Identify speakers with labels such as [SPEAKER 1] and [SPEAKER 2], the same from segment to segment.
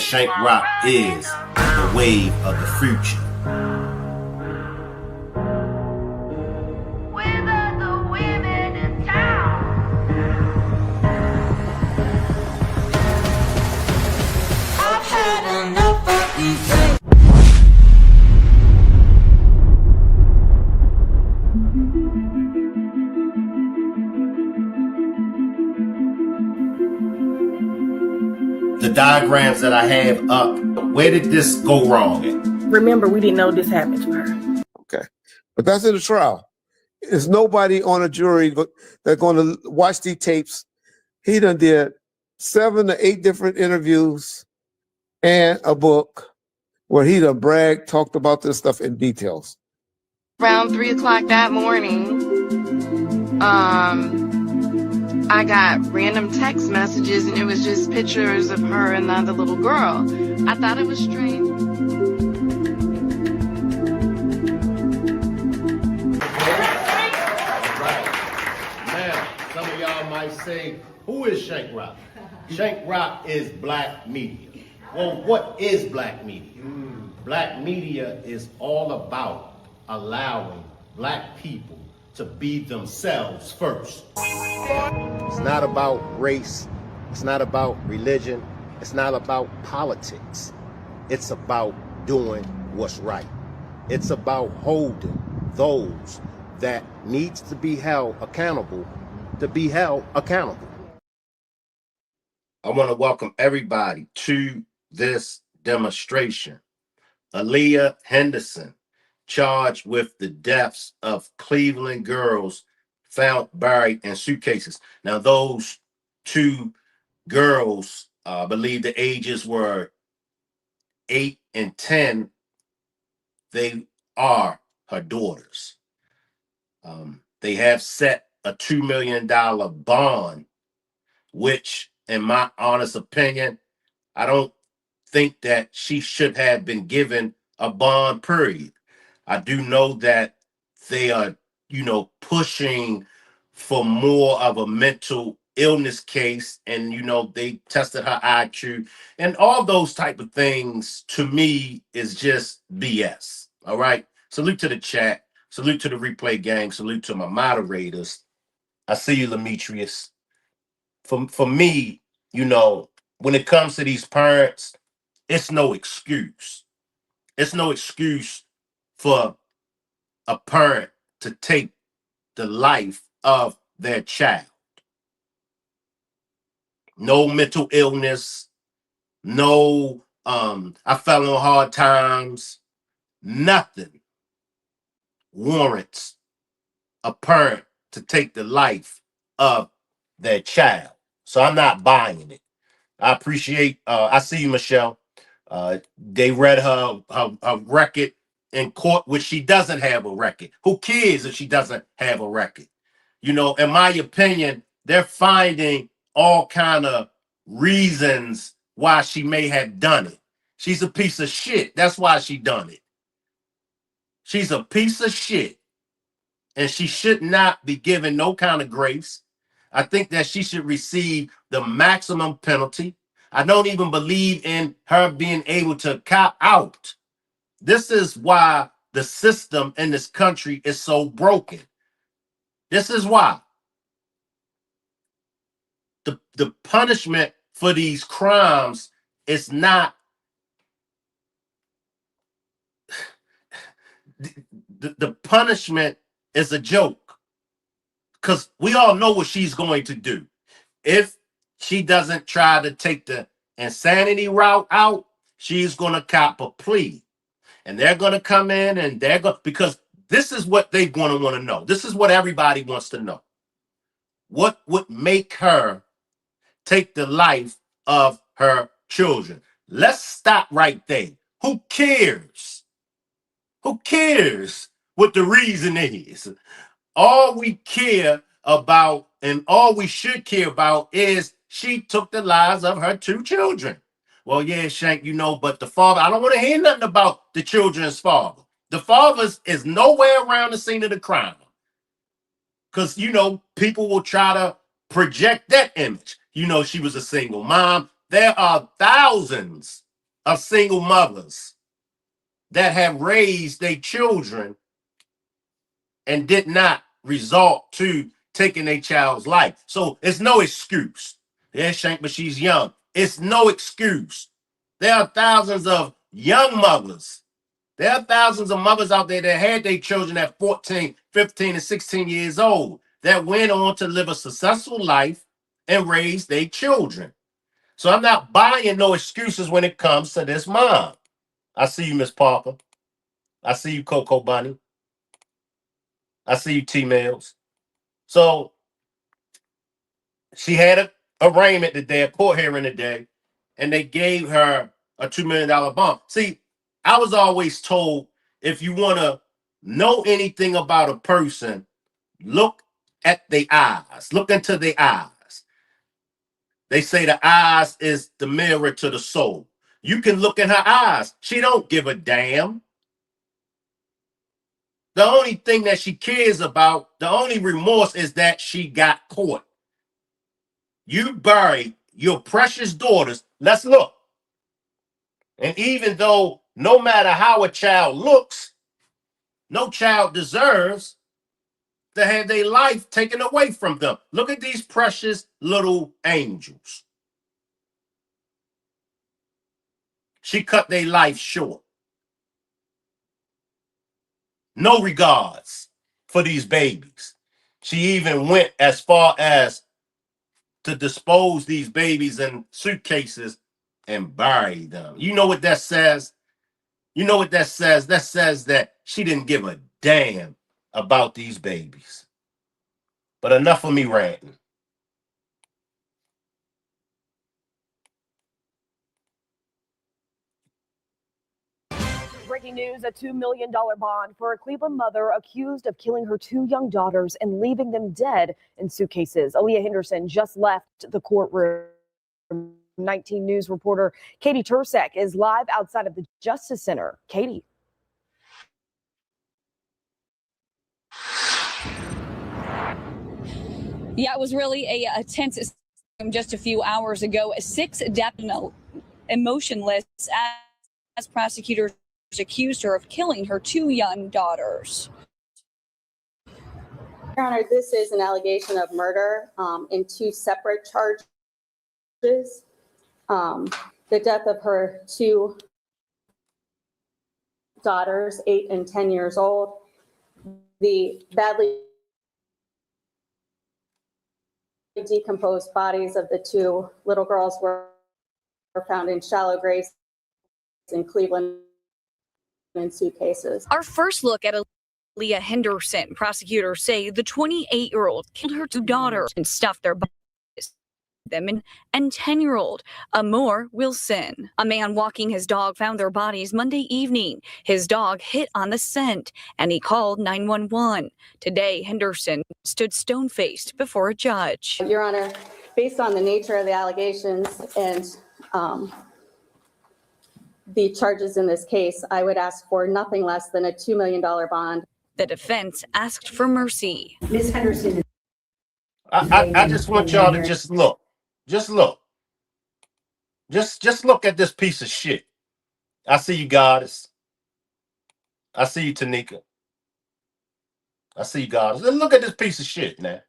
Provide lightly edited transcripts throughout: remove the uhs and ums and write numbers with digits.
[SPEAKER 1] Shank Rock is the wave of the future. The diagrams that I have up, where did this go wrong at?
[SPEAKER 2] Remember, we didn't know this happened to her.
[SPEAKER 3] Okay. But that's in the trial. There's nobody on a jury that's going to watch these tapes. He done did 7 to 8 different interviews and a book where he done bragged, talked about this stuff in details.
[SPEAKER 4] Around 3 o'clock that morning, I got random text messages and it was just pictures of her and the little girl. I thought it was strange.
[SPEAKER 1] Now, some of y'all might say, who is Shank Rock? Shank Rock is black media. Well, what is black media? Black media is all about allowing black people to be themselves first. It's not about race. It's not about religion. It's not about politics. It's about doing what's right. It's about holding those that needs to be held accountable to be held accountable. I want to welcome everybody to this demonstration. Aliyah Henderson, charged with the deaths of Cleveland girls found buried in suitcases. Now, those 2 girls, I believe the ages were 8 and 10. They are her daughters. They have set a $2 million bond, which, in my honest opinion, I don't think that she should have been given a bond, period. I do know that they are, pushing for more of a mental illness case, and, they tested her IQ, and all those type of things, to me, is just BS. All right. Salute to the chat. Salute to the replay gang. Salute to my moderators. I see you, Demetrius. For me, when it comes to these parents, it's no excuse. It's no excuse for a parent to take the life of their child. No mental illness, no I fell on hard times, nothing warrants a parent to take the life of their child. So I'm not buying it. I appreciate, I see you, Michelle. They read her record in court, which she doesn't have a record. Who cares if she doesn't have a record? In my opinion, they're finding all kind of reasons why she may have done it. She's a piece of shit. That's why she done it. She's a piece of shit. And she should not be given no kind of grace. I think that she should receive the maximum penalty. I don't even believe in her being able to cop out. This is why the system in this country is so broken. This is why. The punishment for these crimes is not the punishment is a joke, because we all know what she's going to do. If she doesn't try to take the insanity route out, she's going to cop a plea. And they're going to come in and they're going, because this is what they're going to want to know. This is what everybody wants to know. What would make her take the life of her children? Let's stop right there. Who cares? Who cares what the reason is? All we care about and all we should care about is she took the lives of her 2 children. Well, yeah, Shank, but the father, I don't want to hear nothing about the children's father. The father is nowhere around the scene of the crime. Because, people will try to project that image. She was a single mom. There are thousands of single mothers that have raised their children and did not resort to taking their child's life. So it's no excuse. Yeah, Shank, but she's young. It's no excuse. There are thousands of young mothers. There are thousands of mothers out there that had their children at 14, 15, and 16 years old that went on to live a successful life and raise their children. So I'm not buying no excuses when it comes to this mom. I see you, Miss Parker. I see you, Coco Bunny. I see you, T-Mills. So she had an arraignment today, a court hearing today, and they gave her a $2 million bond. See, I was always told if you want to know anything about a person, look at their eyes, look into their eyes. They say the eyes is the mirror to the soul. You can look in her eyes. She don't give a damn. The only thing that she cares about, the only remorse is that she got caught. You buried your precious daughters. Let's look. And even though no matter how a child looks, no child deserves to have their life taken away from them. Look at these precious little angels. She cut their life short. No regards for these babies. She even went as far as to dispose these babies in suitcases and bury them. You know what that says? You know what that says? That says that she didn't give a damn about these babies. But enough of me ranting.
[SPEAKER 5] Breaking news, a $2 million bond for a Cleveland mother accused of killing her two young daughters and leaving them dead in suitcases. Aliyah Henderson just left the courtroom. 19 News reporter Katie Tursek is live outside of the Justice Center. Katie.
[SPEAKER 6] Yeah, it was really a tense just a few hours ago. 6 deaths emotionless as prosecutors accused her of killing her two young daughters.
[SPEAKER 7] Your Honor, this is an allegation of murder in 2 separate charges. The death of her 2 daughters, 8 and 10 years old. The badly decomposed bodies of the 2 little girls were found in shallow graves in Cleveland in suitcases.
[SPEAKER 6] Our first look at Aliyah Henderson. Prosecutors say the 28-year-old killed her 2 daughters and stuffed their bodies them and 10-year-old Amor Wilson. A man walking his dog found their bodies Monday evening. His dog hit on the scent and he called 911. Today, Henderson stood stone-faced before a judge.
[SPEAKER 7] Your Honor, based on the nature of the allegations and the charges in this case, I would ask for nothing less than a $2 million bond.
[SPEAKER 6] The defense asked for mercy.
[SPEAKER 8] Ms. Henderson.
[SPEAKER 1] I just want y'all to just look. Just look. Just look at this piece of shit. I see you, Goddess. I see you, Tanika. I see you, Goddess. Look at this piece of shit, man.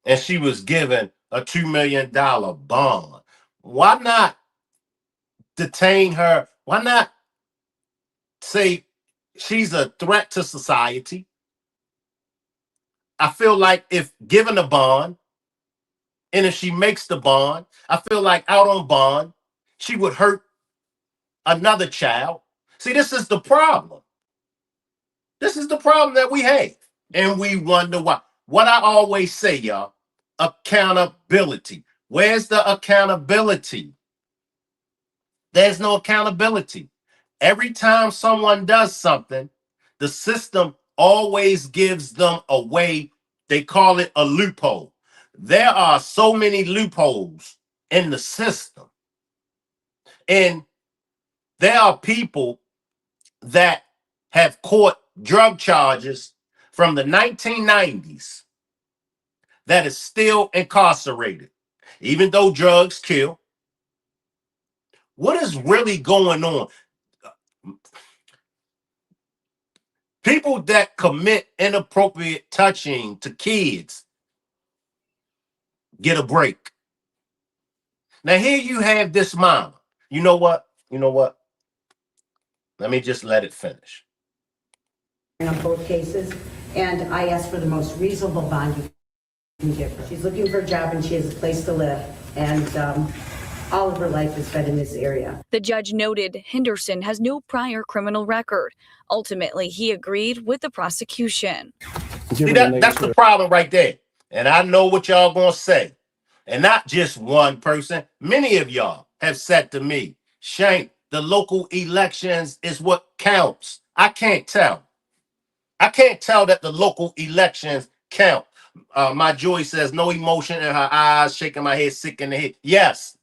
[SPEAKER 1] And she was given a $2 million bond. Why not detain her? Why not say she's a threat to society? I feel like if given a bond, and if she makes the bond, I feel like out on bond, she would hurt another child. See, this is the problem. This is the problem that we have. And we wonder why. What I always say, y'all, accountability. Where's the accountability? There's no accountability. Every time someone does something, the system always gives them a way. They call it a loophole. There are so many loopholes in the system. And there are people that have caught drug charges from the 1990s that is still incarcerated. Even though drugs kill, What is really going on? People that commit inappropriate touching to kids get a break. Now here you have this mama. You know what? You know what? Let me just let it finish.
[SPEAKER 8] On both cases, and I asked for the most reasonable bond you can give her. She's looking for a job and she has a place to live, and all of her life is spent in this area.
[SPEAKER 6] The judge noted Henderson has no prior criminal record. Ultimately, he agreed with the prosecution.
[SPEAKER 1] See, that's the problem right there. And I know what y'all gonna say. And not just one person. Many of y'all have said to me, Shank, the local elections is what counts. I can't tell. I can't tell that the local elections count. My Joy says no emotion in her eyes, shaking my head, sick in the head. Yes,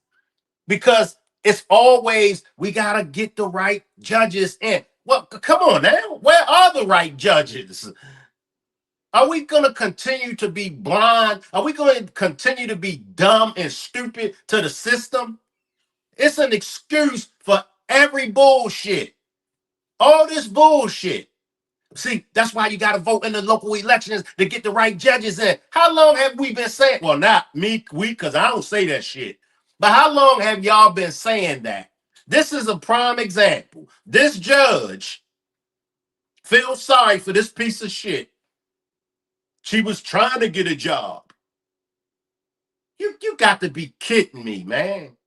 [SPEAKER 1] because it's always we gotta get the right judges in. Well, come on now. Where are the right judges? Are we going to continue to be blind? Are we going to continue to be dumb and stupid to the system? It's an excuse for every bullshit. All this bullshit. See, that's why you got to vote in the local elections to get the right judges in. How long have we been saying? Well, not me, because I don't say that shit. But how long have y'all been saying that? This is a prime example. This judge feels sorry for this piece of shit. She was trying to get a job. You got to be kidding me, man.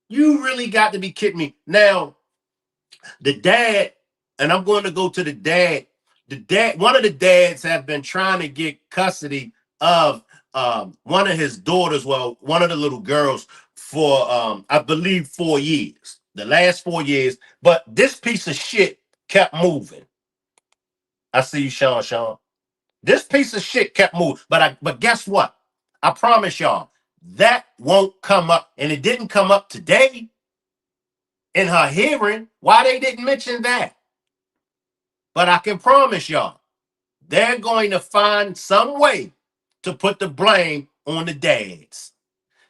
[SPEAKER 1] You really got to be kidding me. Now, the dad, and I'm going to go to the dad. The dad, one of the dads have been trying to get custody of one of his daughters, well, one of the little girls for, I believe, 4 years. The last 4 years. But this piece of shit kept moving. I see you, Sean. This piece of shit kept moving. But guess what? I promise y'all, that won't come up. And it didn't come up today in her hearing. Why they didn't mention that? But I can promise y'all, they're going to find some way to put the blame on the dads.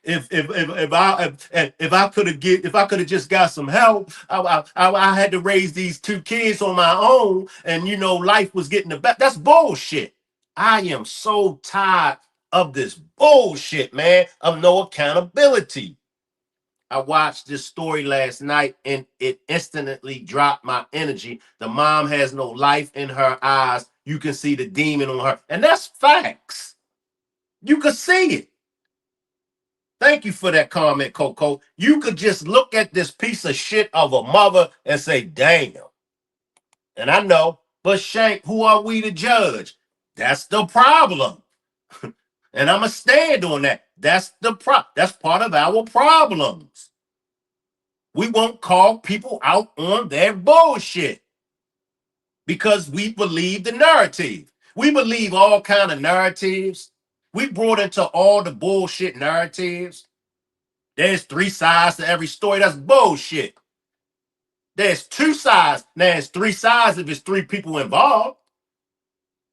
[SPEAKER 1] If I could have just got some help, I had to raise these 2 kids on my own, and life was getting the best. That's bullshit. I am so tired of this bullshit, man, of no accountability. I watched this story last night and it instantly dropped my energy. The mom has no life in her eyes. You can see the demon on her. And that's facts. You could see it. Thank you for that comment, Coco. You could just look at this piece of shit of a mother and say, damn. And I know, but Shank, who are we to judge? That's the problem. And I'm going to stand on that. That's part of our problems. We won't call people out on their bullshit because we believe the narrative. We believe all kind of narratives. We brought into all the bullshit narratives. There's 3 sides to every story. That's bullshit. There's 2 sides. Now, there's 3 sides if it's 3 people involved.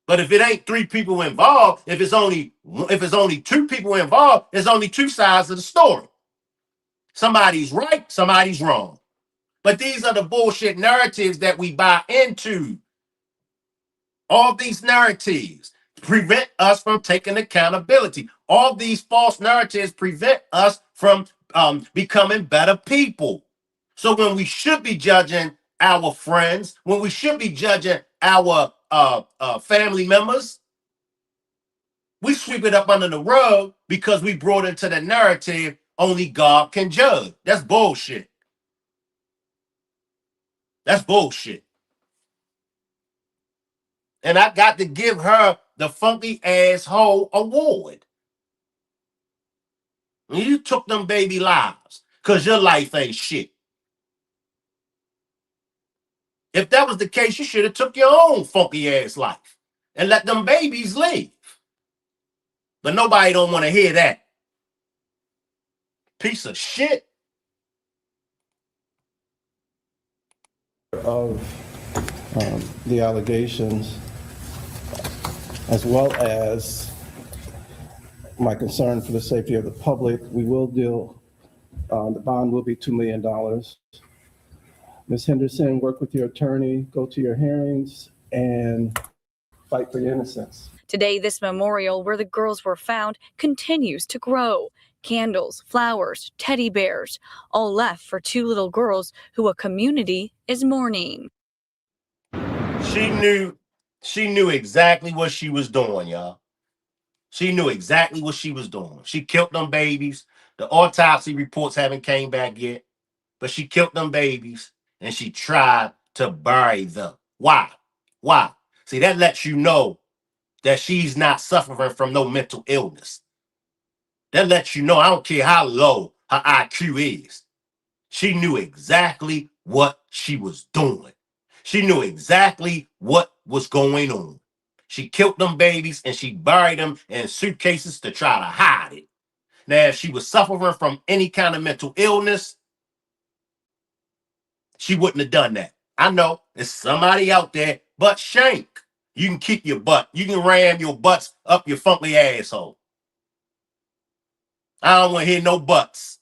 [SPEAKER 1] But if it ain't 3 people involved, if it's only 2 people involved, there's only 2 sides of the story. Somebody's right, somebody's wrong. But these are the bullshit narratives that we buy into. All these narratives prevent us from taking accountability. All these false narratives prevent us from becoming better people. So when we should be judging our friends, when we should be judging our family members, we sweep it up under the rug because we brought into the narrative only God can judge. That's bullshit. That's bullshit. And I got to give her the funky asshole award. You took them baby lives because your life ain't shit. If that was the case, you should have took your own funky ass life and let them babies live. But nobody don't want to hear that. Piece of shit.
[SPEAKER 9] Of the allegations, as well as my concern for the safety of the public, we will deal The bond will be $2 million. Ms. Henderson, work with your attorney, go to your hearings, and fight for your innocence.
[SPEAKER 6] Today, this memorial where the girls were found continues to grow. Candles, flowers, teddy bears, all left for two little girls who a community is mourning.
[SPEAKER 1] She knew exactly what she was doing, y'all. She knew exactly what she was doing. She killed them babies. The autopsy reports haven't came back yet, but she killed them babies and she tried to bury them. Why? Why? See, that lets you know that she's not suffering from no mental illness. That lets you know, I don't care how low her IQ is. She knew exactly what she was doing. She knew exactly what was going on. She killed them babies and she buried them in suitcases to try to hide it. Now, if she was suffering from any kind of mental illness, she wouldn't have done that. I know there's somebody out there, but Shank, you can keep your butt. You can ram your butts up your funky asshole. I don't want to hear no buts.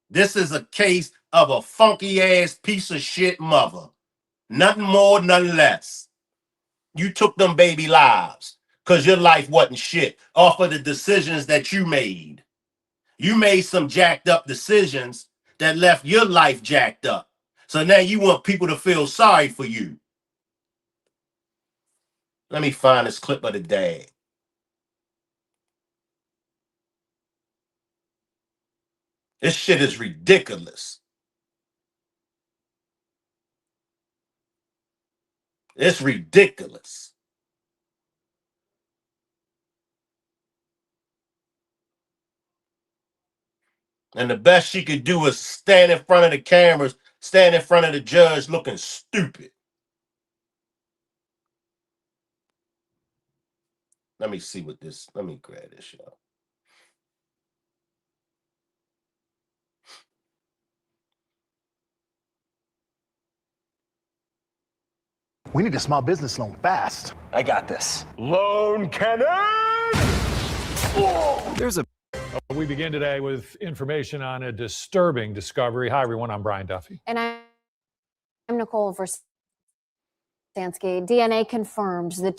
[SPEAKER 1] This is a case of a funky ass piece of shit mother. Nothing more, nothing less. You took them baby lives because your life wasn't shit off of the decisions that you made. You made some jacked up decisions that left your life jacked up. So now you want people to feel sorry for you. Let me find this clip of the dad. This shit is ridiculous. It's ridiculous. And the best she could do is stand in front of the cameras, stand in front of the judge looking stupid. Let me see what this, let me grab this, y'all.
[SPEAKER 10] We need a small business loan fast.
[SPEAKER 11] I got this.
[SPEAKER 10] Loan cannon! Whoa.
[SPEAKER 11] There's a
[SPEAKER 12] We begin today with information on a disturbing discovery. Hi, everyone. I'm Brian Duffy.
[SPEAKER 13] And I'm Nicole Versansky. DNA confirms the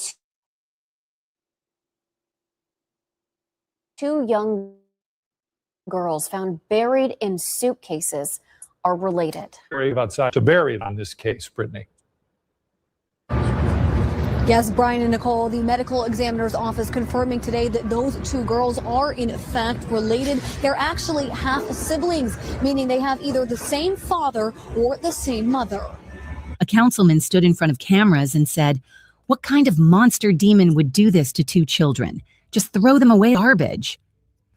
[SPEAKER 13] two young girls found buried in suitcases are related.
[SPEAKER 12] Outside to bury it on this case, Brittany.
[SPEAKER 14] Yes, Brian and Nicole, the medical examiner's office confirming today that those two girls are in fact related. They're actually half siblings, meaning they have either the same father or the same mother.
[SPEAKER 15] A councilman stood in front of cameras and said, "What kind of monster demon would do this to two children? Just throw them away garbage."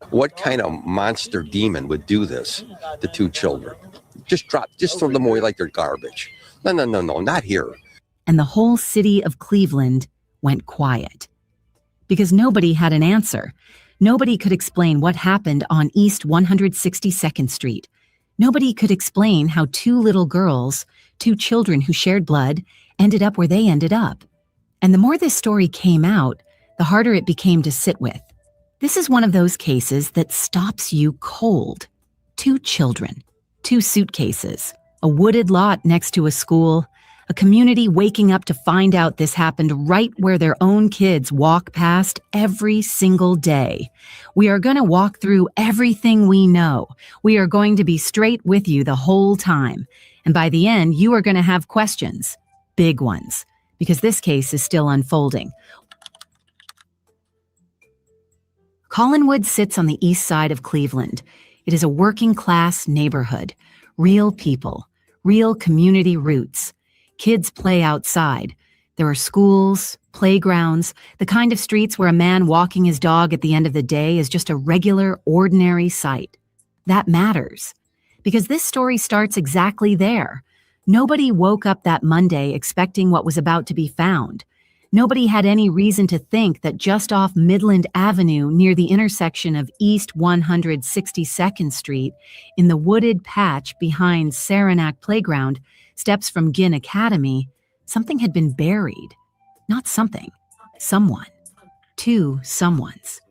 [SPEAKER 16] What kind of monster demon would do this to two children? Just throw them away like they're garbage. No, not here.
[SPEAKER 15] And the whole city of Cleveland went quiet because nobody had an answer. Nobody could explain what happened on East 162nd Street. Nobody could explain how two little girls, two children who shared blood, ended up where they ended up. And the more this story came out, the harder it became to sit with. This is one of those cases that stops you cold. Two children, two suitcases, a wooded lot next to a school, a community waking up to find out this happened right where their own kids walk past every single day. We are going to walk through everything we know. We are going to be straight with you the whole time. And by the end, you are going to have questions, big ones, because this case is still unfolding. Collinwood sits on the east side of Cleveland. It is a working-class neighborhood, real people, real community roots. Kids play outside. There are schools, playgrounds, the kind of streets where a man walking his dog at the end of the day is just a regular, ordinary sight. That matters, because this story starts exactly there. Nobody woke up that Monday expecting what was about to be found. Nobody had any reason to think that just off Midland Avenue near the intersection of East 162nd Street, in the wooded patch behind Saranac Playground, steps from Ginn Academy, something had been buried. Not something, someone. Two someones.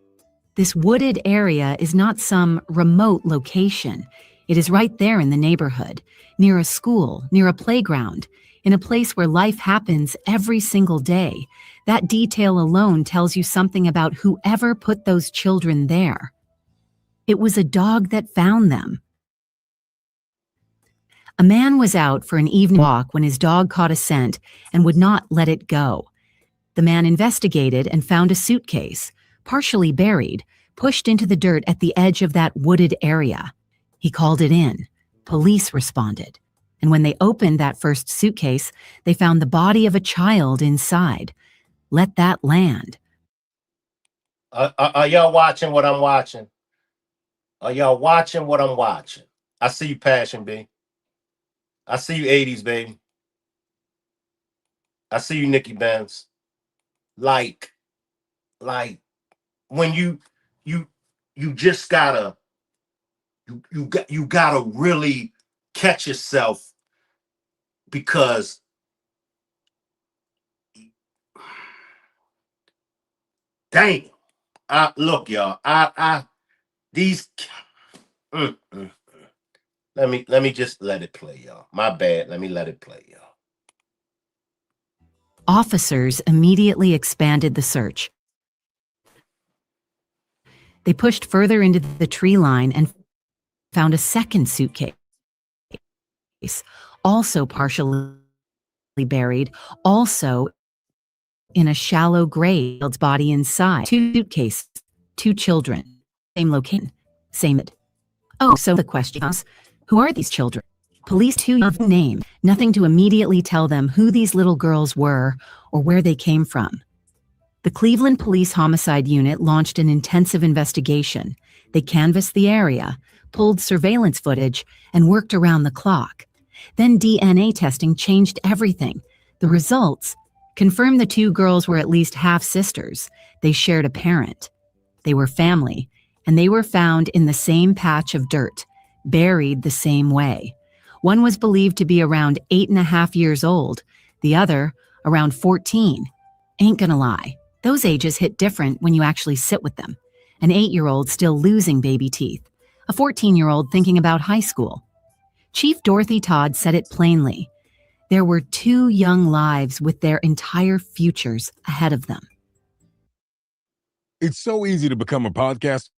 [SPEAKER 15] This wooded area is not some remote location. It is right there in the neighborhood, near a school, near a playground, in a place where life happens every single day. That detail alone tells you something about whoever put those children there. It was a dog that found them. A man was out for an evening walk when his dog caught a scent and would not let it go. The man investigated and found a suitcase, partially buried, pushed into the dirt at the edge of that wooded area. He called it in. Police responded. And when they opened that first suitcase, they found the body of a child inside. Let that land.
[SPEAKER 1] Are y'all watching what I'm watching? Are y'all watching what I'm watching? I see you, Passion B. I see you, 80s, baby. I see you, Nikki Benz. Like when you just gotta you gotta really catch yourself, because dang, look, y'all, these let me just let it play, y'all. My bad. Let me let it play, y'all.
[SPEAKER 15] Officers immediately expanded the search. They pushed further into the tree line and found a second suitcase, also partially buried, also in a shallow grave, child's body inside. 2 suitcases, 2 children, same location, same. Oh, so the question is, who are these children? Police too of name, nothing to immediately tell them who these little girls were or where they came from. The Cleveland Police Homicide Unit launched an intensive investigation. They canvassed the area, pulled surveillance footage, and worked around the clock. Then DNA testing changed everything. The results confirmed the 2 girls were at least half-sisters. They shared a parent. They were family, and they were found in the same patch of dirt, buried the same way. One was believed to be around 8.5 years old, the other around 14. Ain't gonna lie, those ages hit different when you actually sit with them. An 8-year-old still losing baby teeth, a 14-year-old thinking about high school. Chief Dorothy Todd said it plainly. There were 2 young lives with their entire futures ahead of them.
[SPEAKER 11] It's so easy to become a podcaster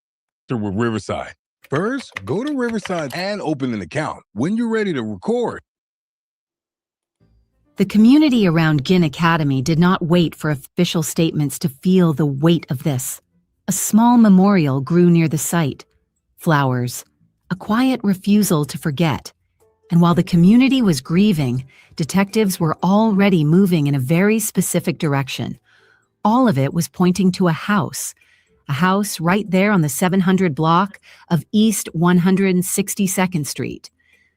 [SPEAKER 11] with Riverside. First, go to Riverside and open an account when you're ready to record.
[SPEAKER 15] The community around Ginn Academy did not wait for official statements to feel the weight of this. A small memorial grew near the site. Flowers, a quiet refusal to forget. And while the community was grieving, detectives were already moving in a very specific direction. All of it was pointing to a house right there on the 700 block of East 162nd Street.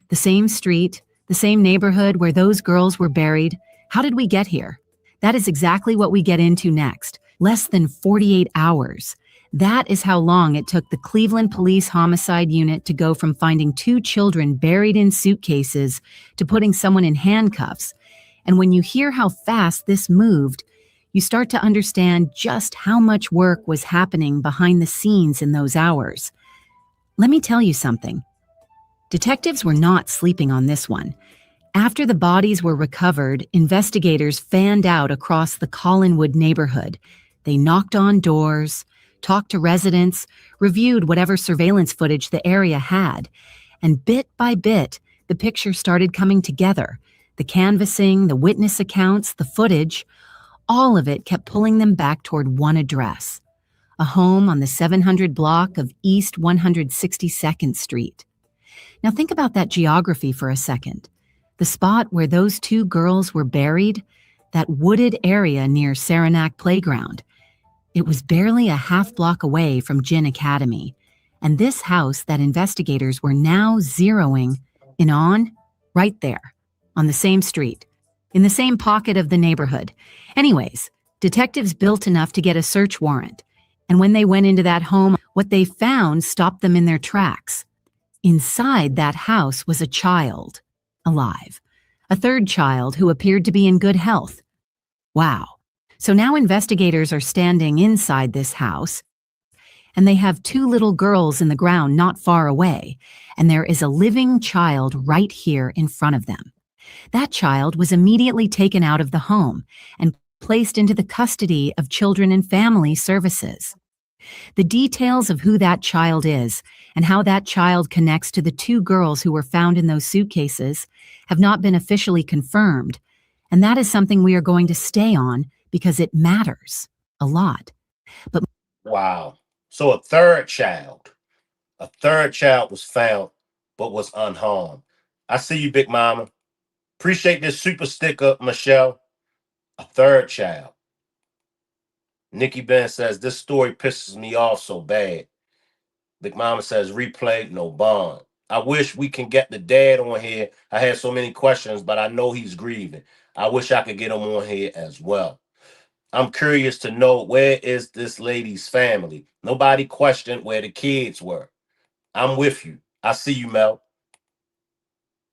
[SPEAKER 15] The same neighborhood where those girls were buried. How did we get here? That is exactly what we get into next. Less than 48 hours. That is how long it took the Cleveland Police Homicide Unit to go from finding 2 children buried in suitcases to putting someone in handcuffs. And when you hear how fast this moved, you start to understand just how much work was happening behind the scenes in those hours. Let me tell you something. Detectives were not sleeping on this one. After the bodies were recovered, investigators fanned out across the Collinwood neighborhood. They knocked on doors, talked to residents, reviewed whatever surveillance footage the area had, and bit by bit, the picture started coming together. The canvassing, the witness accounts, the footage, all of it kept pulling them back toward one address, a home on the 700 block of East 162nd Street. Now think about that geography for a second. The spot where those 2 girls were buried, that wooded area near Saranac Playground. It was barely a half block away from Ginn Academy, and this house that investigators were now zeroing in on, right there, on the same street, in the same pocket of the neighborhood. Anyways, detectives built enough to get a search warrant, and when they went into that home, what they found stopped them in their tracks. Inside that house was a child, alive, a 3rd child who appeared to be in good health. Wow. So now investigators are standing inside this house, and they have 2 little girls in the ground not far away, and there is a living child right here in front of them. That child was immediately taken out of the home and placed into the custody of Children and Family Services. The details of who that child is and how that child connects to the 2 girls who were found in those suitcases have not been officially confirmed, and that is something we are going to stay on because it matters a lot. But
[SPEAKER 1] Wow. So a third child was found but was unharmed. I see you, Big Mama. Appreciate this super sticker, Michelle. A third child. Nikki Ben says, this story pisses me off so bad. Big Mama says, replay, no bond. I wish we can get the dad on here. I had so many questions, but I know he's grieving. I wish I could get him on here as well. I'm curious to know, where is this lady's family? Nobody questioned where the kids were. I'm with you. I see you, Mel.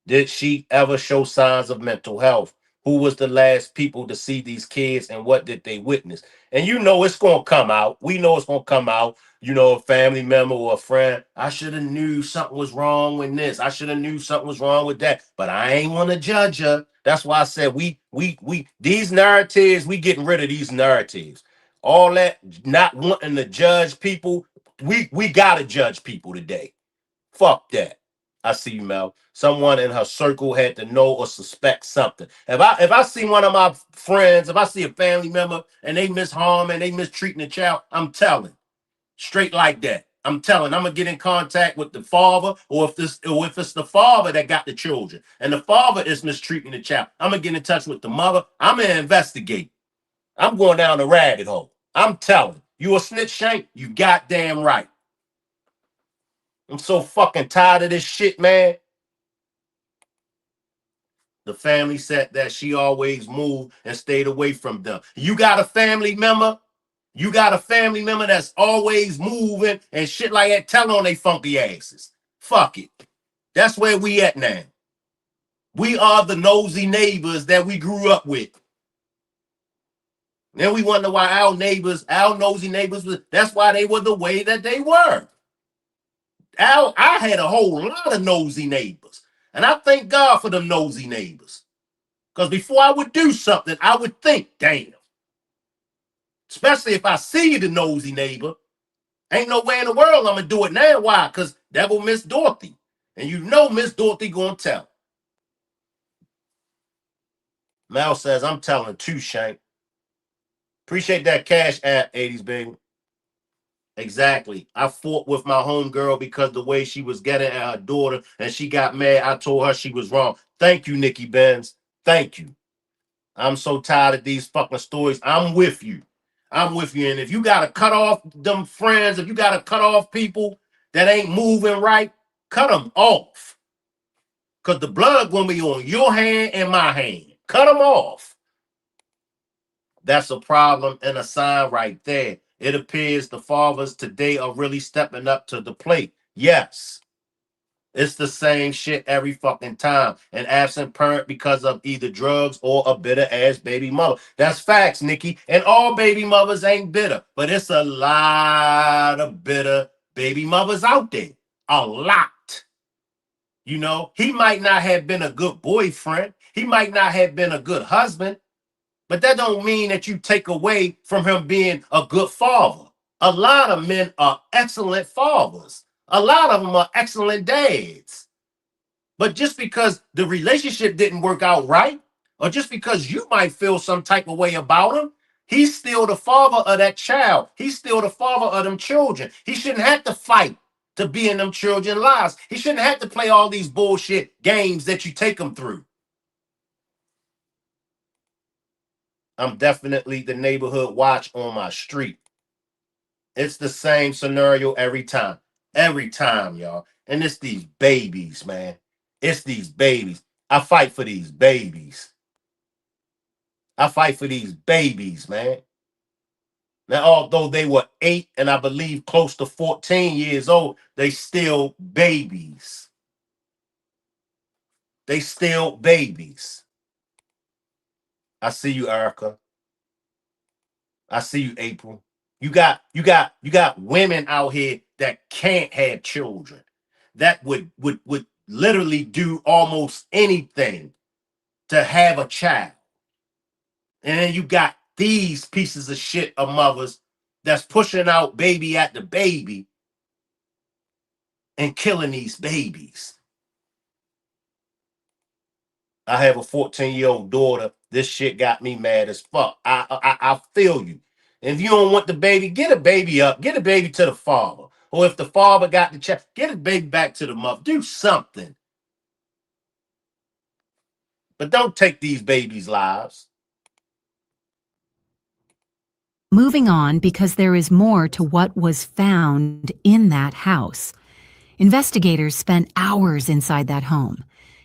[SPEAKER 1] Did she ever show signs of mental health? Who was the last people to see these kids and what did they witness? And you know it's going to come out. We know it's going to come out. You know, a family member or a friend, I should have knew something was wrong with this. I should have knew something was wrong with that. But I ain't want to judge her. That's why I said we these narratives, we getting rid of these narratives. All that not wanting to judge people, we got to judge people today. Fuck that. I see you, Mel. Someone in her circle had to know or suspect something. If I see one of my friends, if I see a family member and they misharm and they mistreating a child, I'm telling. Straight like that. I'm telling. I'm gonna get in contact with the father, or if it's the father that got the children and the father is mistreating the child, I'm gonna get in touch with the mother. I'm gonna investigate. I'm going down the rabbit hole. I'm telling. You a snitch, Shank? You goddamn right. I'm so fucking tired of this shit, man. The family said that she always moved and stayed away from them. You got a family member? You got a family member that's always moving and shit like that? Tell on they funky asses. Fuck it. That's where we at now. We are the nosy neighbors that we grew up with. Then we wonder why our nosy neighbors, that's why they were the way that they were. I had a whole lot of nosy neighbors. And I thank God for them nosy neighbors. Because before I would do something, I would think, damn. Especially if I see the nosy neighbor. Ain't no way in the world I'm going to do it now. Why? Because that will Miss Dorothy. And you know Miss Dorothy going to tell. Mel says, I'm telling too, Shank. Appreciate that cash app, 80s, baby. Exactly. I fought with my homegirl because the way she was getting at her daughter and she got mad. I told her she was wrong. Thank you, Nikki Benz. Thank you. I'm so tired of these fucking stories. I'm with you. I'm with you. And if you got to cut off them friends, if you got to cut off people that ain't moving right, cut them off. Because the blood going to be on your hand and my hand. Cut them off. That's a problem and a sign right there. It appears the fathers today are really stepping up to the plate. Yes. It's the same shit every fucking time. An absent parent because of either drugs or a bitter ass baby mother. That's facts, Nikki. And all baby mothers ain't bitter, but it's a lot of bitter baby mothers out there. A lot. You know, he might not have been a good boyfriend. He might not have been a good husband, but that don't mean that you take away from him being a good father. A lot of men are excellent fathers. A lot of them are excellent dads. But just because the relationship didn't work out right, or just because you might feel some type of way about him, he's still the father of that child. He's still the father of them children. He shouldn't have to fight to be in them children's lives. He shouldn't have to play all these bullshit games that you take them through. I'm definitely the neighborhood watch on my street. It's the same scenario every time. Every time, y'all. And it's these babies, man. It's these babies. I fight for these babies. I fight for these babies, man. Now, although they were 8 and I believe close to 14 years old, they still babies. They still babies. I see you, Erica. I see you, April. You got women out here that can't have children, that would literally do almost anything to have a child. And then you got these pieces of shit of mothers that's pushing out baby at the baby and killing these babies. I have a 14-year-old daughter. This shit got me mad as fuck. I feel you. And if you don't want the baby, get a baby up. Get a baby to the father. Or if the father got the child, get a baby back to the mother. Do something. But don't take these babies' lives.
[SPEAKER 15] Moving on, because there is more to what was found in that house. Investigators spent hours inside that home.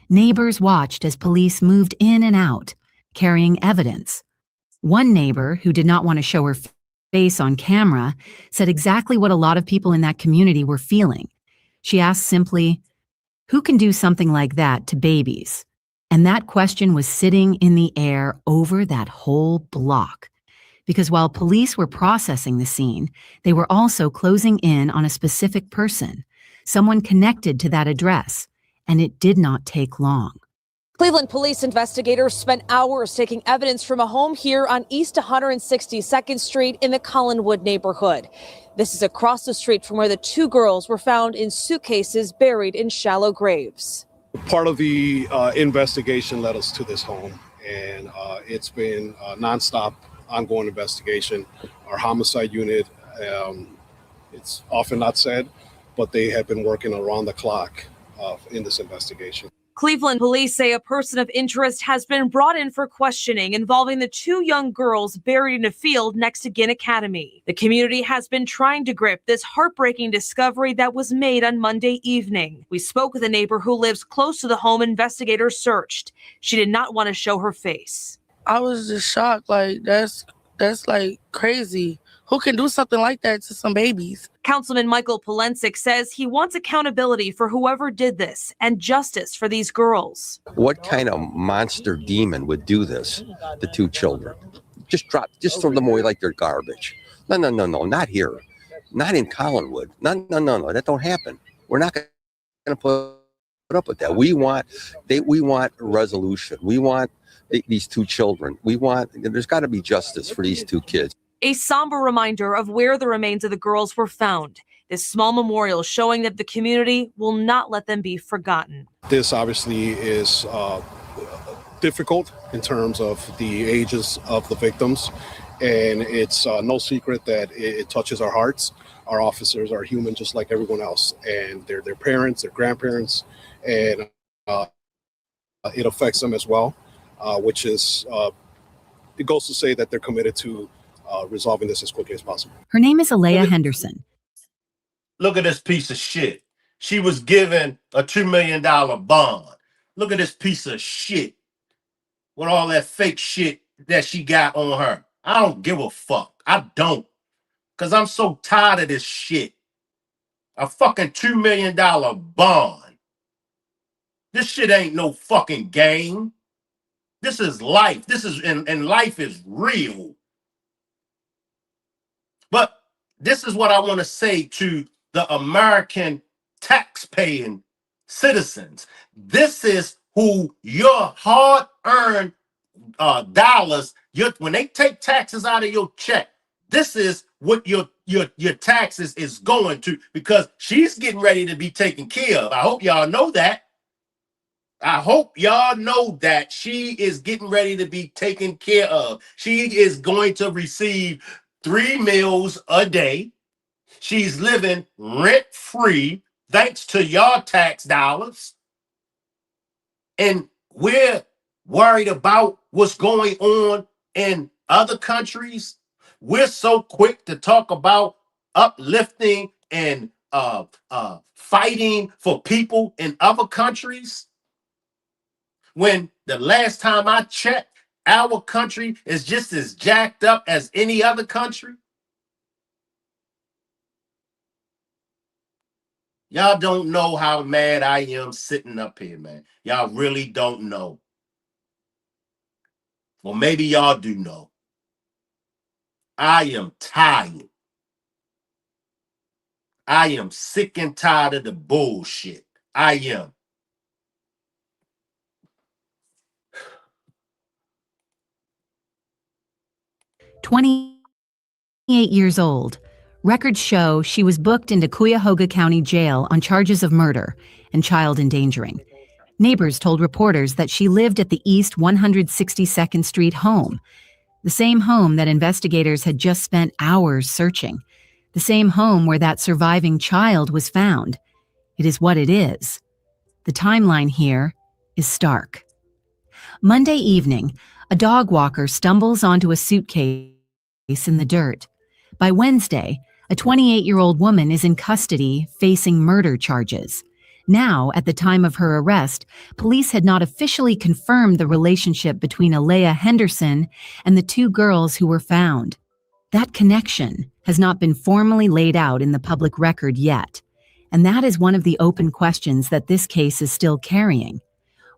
[SPEAKER 15] Neighbors watched as police moved in and out, carrying evidence. One neighbor, who did not want to show her face on camera, said exactly what a lot of people in that community were feeling. She asked simply, "Who can do something like that to babies?" And that question was sitting in the air over that whole block. Because while police were processing the scene, they were also closing in on a specific person, someone connected to that address, and it did not take long.
[SPEAKER 5] Cleveland police investigators spent hours taking evidence from a home here on East 162nd Street in the Collinwood neighborhood. This is across the street from where the two girls were found in suitcases buried in shallow graves.
[SPEAKER 17] Part of the investigation led us to this home, and it's been nonstop, ongoing investigation. Our homicide unit, it's often not said, but they have been working around the clock in this investigation.
[SPEAKER 5] Cleveland police say a person of interest has been brought in for questioning involving the two young girls buried in a field next to Ginn Academy. The community has been trying to grip this heartbreaking discovery that was made on Monday evening. We spoke with a neighbor who lives close to the home investigators searched. She did not want to show her face.
[SPEAKER 18] I was just shocked. Like, that's like crazy. Who can do something like that to some babies?
[SPEAKER 5] Councilman Michael Polensik says he wants accountability for whoever did this and justice for these girls.
[SPEAKER 16] What kind of monster demon would do this to two children? Just throw them away like they're garbage. No, not here. Not in Collinwood. No, that don't happen. We're not going to put up with that. We want a resolution. We want these two children. There's got to be justice for these two kids.
[SPEAKER 5] A somber reminder of where the remains of the girls were found. This small memorial showing that the community will not let them be forgotten.
[SPEAKER 17] This obviously is difficult in terms of the ages of the victims, and it's no secret that it touches our hearts. Our officers are human just like everyone else, and they're their parents, their grandparents, and it affects them as well, which is, it goes to say that they're committed to resolving this as quickly as possible.
[SPEAKER 15] Her name is Aliyah Henderson.
[SPEAKER 1] Look at this piece of shit. She was given a $2 million bond. Look at this piece of shit with all that fake shit that she got on her. I don't give a fuck. I don't. Because I'm so tired of this shit. A fucking $2 million bond. This shit ain't no fucking game. This is life. And life is real. But this is what I want to say to the American tax-paying citizens. This is who your hard-earned dollars, when they take taxes out of your check, this is what your taxes is going to, because she's getting ready to be taken care of. I hope y'all know that. I hope y'all know that she is getting ready to be taken care of. She is going to receive 3 meals a day. She's living rent-free thanks to your tax dollars. And we're worried about what's going on in other countries. We're so quick to talk about uplifting and fighting for people in other countries, when the last time I checked, our country is just as jacked up as any other country. Y'all don't know how mad I am sitting up here, man. Y'all really don't know. Well, maybe y'all do know. I am tired. I am sick and tired of the bullshit. I am.
[SPEAKER 15] "28 years old. Records show she was booked into Cuyahoga County Jail on charges of murder and child endangering. Neighbors told reporters that she lived at the East 162nd Street home, the same home that investigators had just spent hours searching, the same home where that surviving child was found. It is what it is. The timeline here is stark. Monday evening, a dog walker stumbles onto a suitcase in the dirt. By Wednesday, a 28-year-old woman is in custody facing murder charges. Now, at the time of her arrest, police had not officially confirmed the relationship between Aliyah Henderson and the two girls who were found. That connection has not been formally laid out in the public record yet, and that is one of the open questions that this case is still carrying.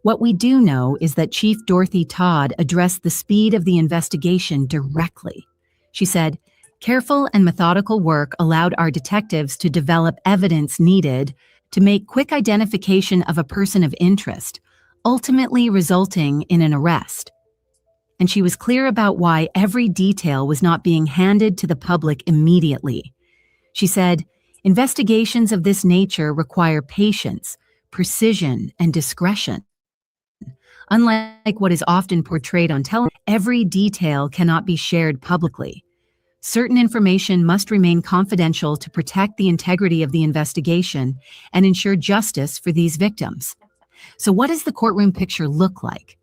[SPEAKER 15] What we do know is that Chief Dorothy Todd addressed the speed of the investigation directly. She said, "Careful and methodical work allowed our detectives to develop evidence needed to make quick identification of a person of interest, ultimately resulting in an arrest." And she was clear about why every detail was not being handed to the public immediately. She said, "Investigations of this nature require patience, precision, and discretion. Unlike what is often portrayed on television, every detail cannot be shared publicly. Certain information must remain confidential to protect the integrity of the investigation and ensure justice for these victims." So what does the courtroom picture look like?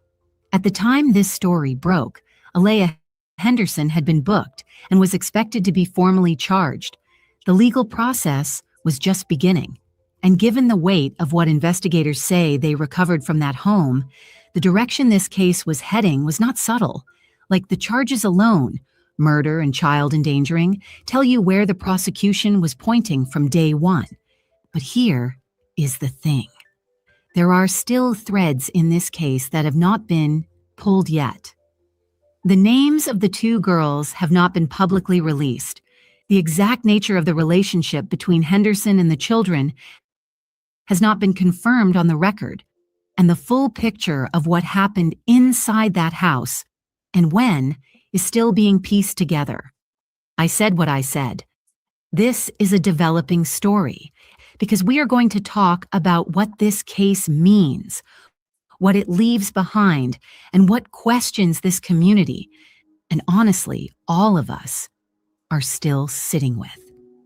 [SPEAKER 15] At the time this story broke, Aliyah Henderson had been booked and was expected to be formally charged. The legal process was just beginning. And given the weight of what investigators say they recovered from that home, the direction this case was heading was not subtle. Like the charges alone, murder and child endangering, tell you where the prosecution was pointing from day one. But here is the thing. There are still threads in this case that have not been pulled yet. The names of the two girls have not been publicly released. The exact nature of the relationship between Henderson and the children has not been confirmed on the record, and the full picture of what happened inside that house and when is still being pieced together. I said what I said. This is a developing story because we are going to talk about what this case means, what it leaves behind, and what questions this community, and honestly, all of us, are still sitting with.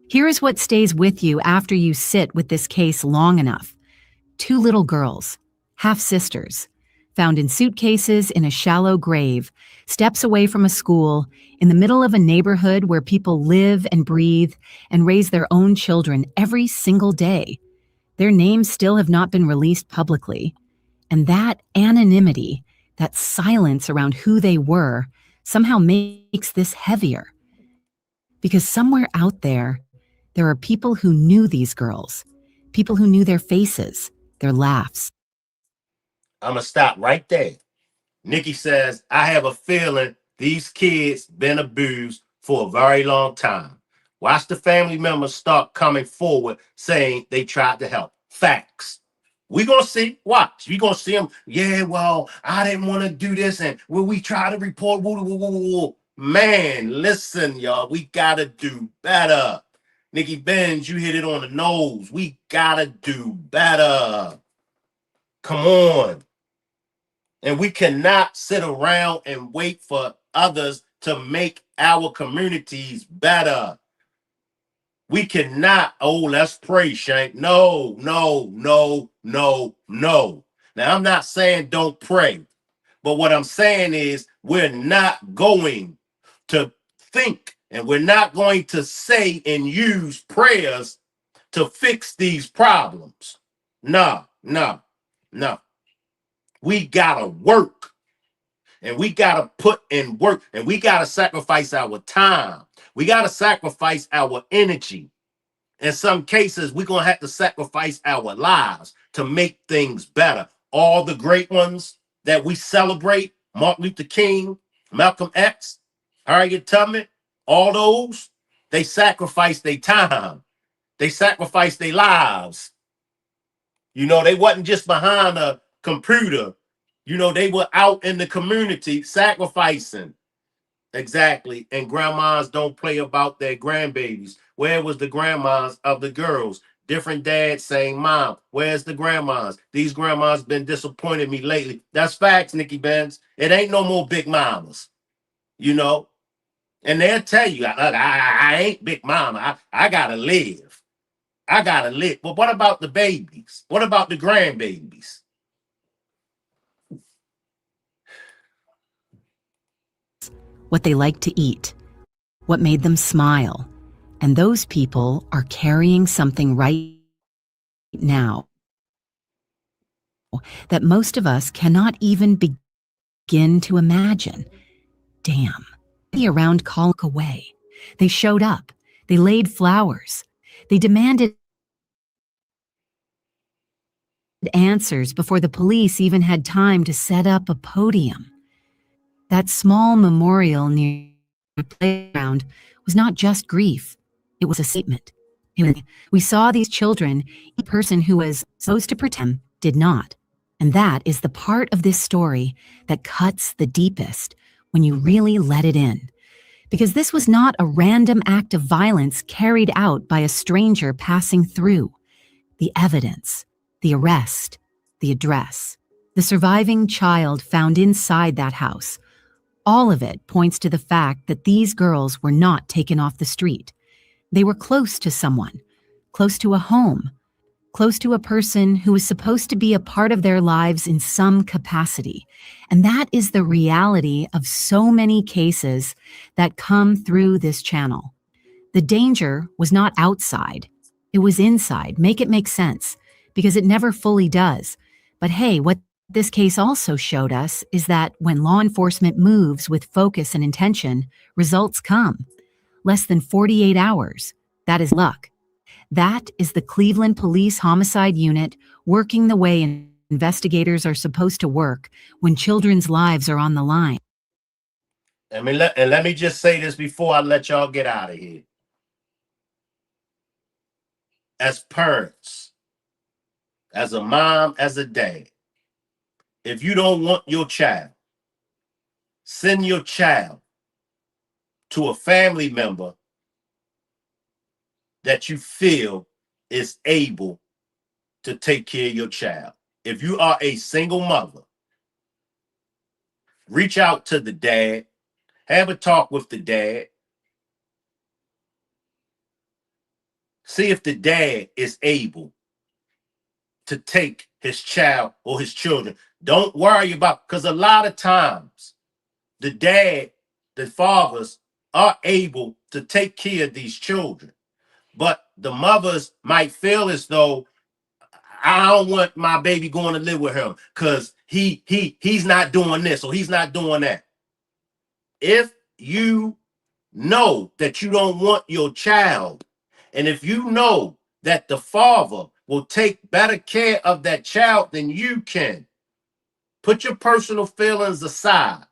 [SPEAKER 15] Here is what stays with you after you sit with this case long enough. Two little girls, half-sisters, found in suitcases in a shallow grave, steps away from a school, in the middle of a neighborhood where people live and breathe and raise their own children every single day. Their names still have not been released publicly. And that anonymity, that silence around who they were, somehow makes this heavier. Because somewhere out there, there are people who knew these girls, people who knew their faces, their laughs.
[SPEAKER 1] I'm going to stop right there. Nikki says, I have a feeling these kids been abused for a very long time. Watch the family members start coming forward saying they tried to help. Facts. We're going to see. Watch. We're going to see them. Yeah, well, I didn't want to do this. And when we try to report, man, listen, y'all, we got to do better. Nikki Benz, you hit it on the nose. We got to do better. Come on. And we cannot sit around and wait for others to make our communities better. We cannot, let's pray, Shank. No. Now, I'm not saying don't pray, but what I'm saying is we're not going to think and we're not going to say and use prayers to fix these problems. No. We gotta work. And we got to put in work, and we got to sacrifice our time. We got to sacrifice our energy. In some cases, we're going to have to sacrifice our lives to make things better. All the great ones that we celebrate, Martin Luther King, Malcolm X, Harriet Tubman, all those, they sacrificed their time. They sacrificed their lives. You know, they wasn't just behind a computer. You know, they were out in the community sacrificing. Exactly. And grandmas don't play about their grandbabies. Where was the grandmas of the girls? Different dads, same mom. Where's the grandmas? These grandmas been disappointing me lately. That's facts, Nikki Benz. It ain't no more big mamas, you know. And they'll tell you, look, I ain't big mama. I gotta live. I gotta live. But what about the babies? What about the grandbabies?
[SPEAKER 15] What they liked to eat, what made them smile. And those people are carrying something right now that most of us cannot even begin to imagine. Damn. Around call away. They showed up. They laid flowers. They demanded answers before the police even had time to set up a podium. That small memorial near the playground was not just grief. It was a statement. We saw these children, a person who was supposed to pretend did not. And that is the part of this story that cuts the deepest when you really let it in. Because this was not a random act of violence carried out by a stranger passing through. The evidence, the arrest, the address, the surviving child found inside that house, all of it points to the fact that these girls were not taken off the street. They were close to someone, close to a home, close to a person who was supposed to be a part of their lives in some capacity. And that is the reality of so many cases that come through this channel. The danger was not outside. It was inside. Make it make sense, because it never fully does. But hey, what this case also showed us is that when law enforcement moves with focus and intention, results come. Less than 48 hours. That is luck. That is the Cleveland Police Homicide Unit working the way investigators are supposed to work when children's lives are on the line.
[SPEAKER 1] Let me just say this before I let y'all get out of here. As parents, as a mom, as a dad, if you don't want your child, send your child to a family member that you feel is able to take care of your child. If you are a single mother, reach out to the dad, have a talk with the dad, see if the dad is able to take his child or his children. Don't worry about, because a lot of times the dad, the fathers are able to take care of these children. But the mothers might feel as though, I don't want my baby going to live with him because he's not doing this or he's not doing that. If you know that you don't want your child, and if you know that the father will take better care of that child than you can, put your personal feelings aside.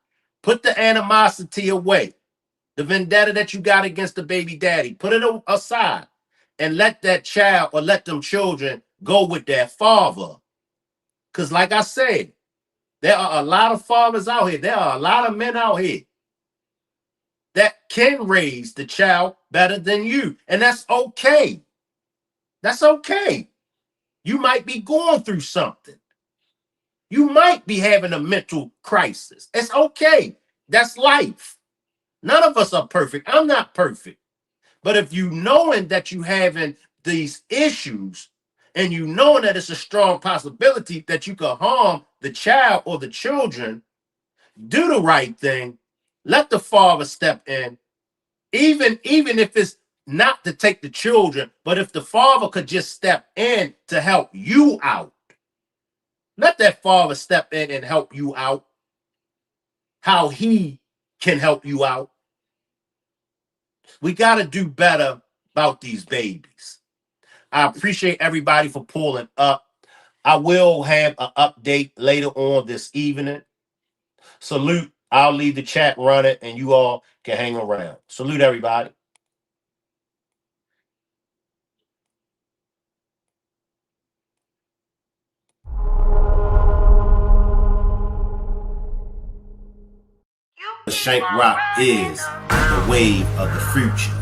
[SPEAKER 1] Put the animosity away. The vendetta that you got against the baby daddy, put it aside and let that child or let them children go with their father. Because like I said, there are a lot of fathers out here. There are a lot of men out here that can raise the child better than you. And that's okay. That's okay. You might be going through something. You might be having a mental crisis. It's okay. That's life. None of us are perfect. I'm not perfect. But if you knowing that you having these issues and you knowing that it's a strong possibility that you could harm the child or the children, do the right thing. Let the father step in. Even if it's not to take the children, but if the father could just step in to help you out, let that father step in and help you out how he can help you out. We got to do better about these babies. I appreciate everybody for pulling up. I will have an update later on this evening. Salute. I'll leave the chat running and you all can hang around. Salute, everybody. Shank Rock is the wave of the future.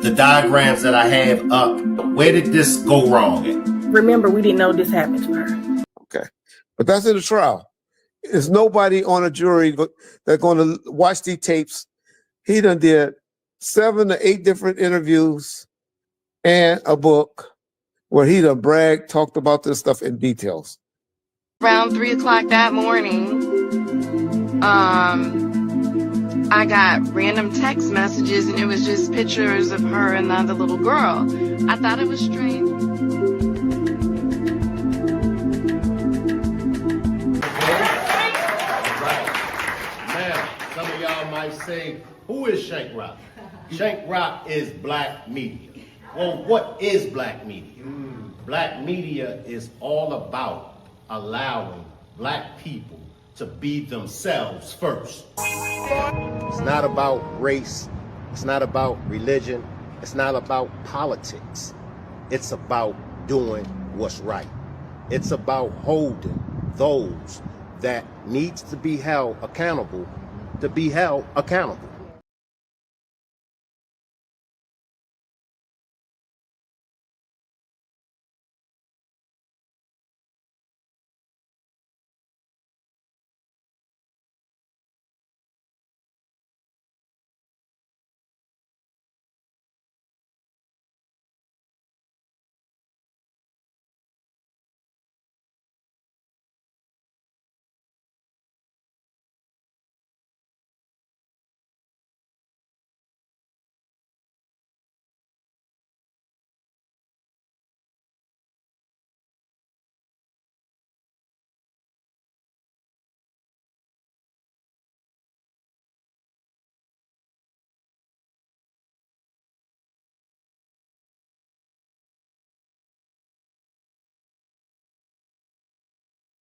[SPEAKER 1] The diagrams that I have up, where did this go wrong at?
[SPEAKER 2] Remember, we didn't know this happened to her.
[SPEAKER 3] Okay. But that's in the trial. There's nobody on a jury that's going to watch these tapes. He done did 7 to 8 different interviews and a book where he done bragged, talked about this stuff in details.
[SPEAKER 4] Around 3 o'clock that morning, I got random text messages and it was just pictures of her and the other little girl. I thought it was strange.
[SPEAKER 1] Now, some of y'all might say, who is Shank Rock? Shank Rock is black media. Well, what is black media? Black media is all about allowing black people to be themselves first. It's not about race. It's not about religion. It's not about politics. It's about doing what's right. It's about holding those that needs to be held accountable to be held accountable.